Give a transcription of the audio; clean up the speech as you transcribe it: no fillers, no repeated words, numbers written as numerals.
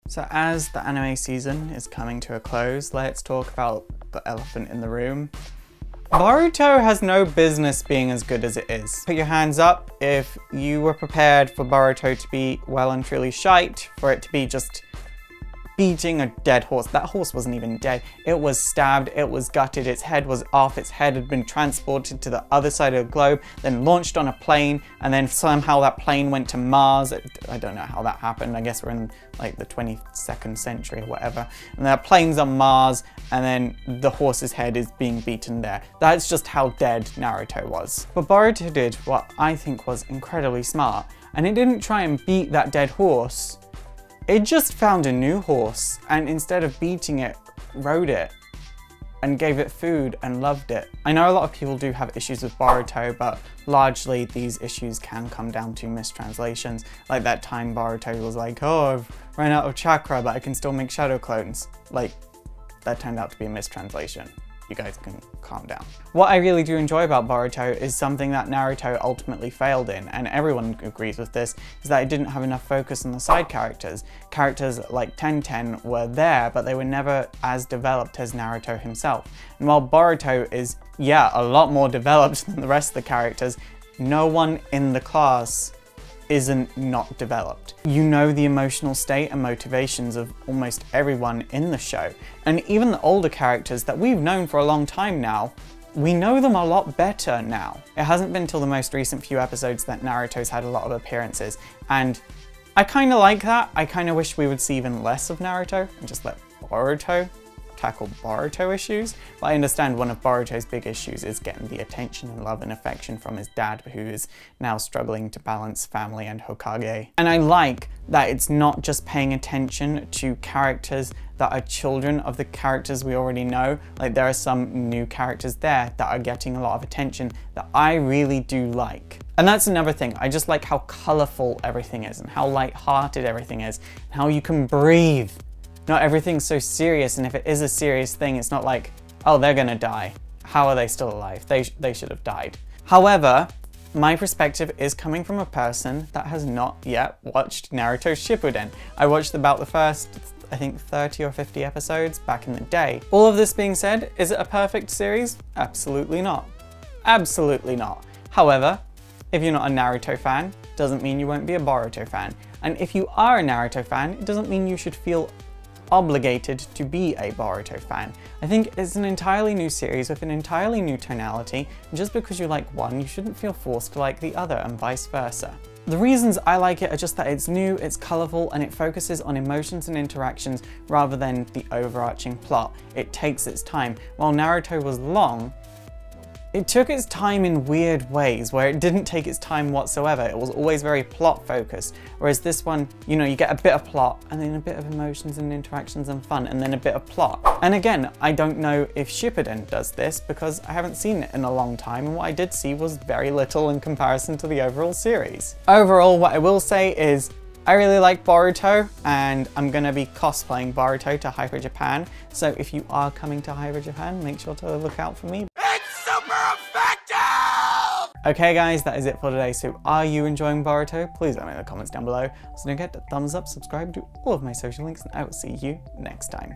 So as the anime season is coming to a close, let's talk about the elephant in the room. Boruto has no business being as good as it is. Put your hands up if you were prepared for Boruto to be well and truly shite, for it to be just beating a dead horse. That horse wasn't even dead. It was stabbed, it was gutted, its head was off, its head had been transported to the other side of the globe, then launched on a plane, and then somehow that plane went to Mars. I don't know how that happened. I guess we're in like the 22nd century or whatever. And that plane's on Mars, and then the horse's head is being beaten there. That's just how dead Naruto was. But Boruto did what I think was incredibly smart, and it didn't try and beat that dead horse. It just found a new horse, and instead of beating it, rode it and gave it food and loved it. I know a lot of people do have issues with Boruto, but largely these issues can come down to mistranslations. Like that time Boruto was like, oh, I've run out of chakra, but I can still make shadow clones. Like, that turned out to be a mistranslation. You guys can calm down. What I really do enjoy about Boruto is something that Naruto ultimately failed in, and everyone agrees with this, is that it didn't have enough focus on the side characters. Characters like Tenten were there, but they were never as developed as Naruto himself. And while Boruto is, yeah, a lot more developed than the rest of the characters, no one in the class isn't not developed. You know the emotional state and motivations of almost everyone in the show. And even the older characters that we've known for a long time now, we know them a lot better now. It hasn't been till the most recent few episodes that Naruto's had a lot of appearances, and I kind of like that. I kind of wish we would see even less of Naruto and just let Boruto tackle Boruto issues, but I understand one of Boruto's big issues is getting the attention and love and affection from his dad, who is now struggling to balance family and Hokage. And I like that it's not just paying attention to characters that are children of the characters we already know. Like, there are some new characters there that are getting a lot of attention that I really do like. And that's another thing, I just like how colourful everything is and how light-hearted everything is, and how you can breathe. Not everything's so serious, and if it is a serious thing, it's not like, oh, they're gonna die. How are they still alive? They should have died. However, my perspective is coming from a person that has not yet watched Naruto Shippuden. I watched about the first, I think, 30 or 50 episodes back in the day. All of this being said, is it a perfect series? Absolutely not. Absolutely not. However, if you're not a Naruto fan, doesn't mean you won't be a Boruto fan. And if you are a Naruto fan, it doesn't mean you should feel obligated to be a Boruto fan. I think it's an entirely new series with an entirely new tonality, and just because you like one, you shouldn't feel forced to like the other, and vice versa. The reasons I like it are just that it's new, it's colourful, and it focuses on emotions and interactions rather than the overarching plot. It takes its time. While Naruto was long, it took its time in weird ways where it didn't take its time whatsoever. It was always very plot focused. Whereas this one, you know, you get a bit of plot and then a bit of emotions and interactions and fun and then a bit of plot. And again, I don't know if Shippuden does this because I haven't seen it in a long time, and what I did see was very little in comparison to the overall series. Overall, what I will say is I really like Boruto, and I'm gonna be cosplaying Boruto to Hyper Japan. So if you are coming to Hyper Japan, make sure to look out for me. Okay guys, that is it for today. So are you enjoying Boruto? Please let me know in the comments down below. Also don't forget to thumbs up, subscribe to all of my social links, and I will see you next time.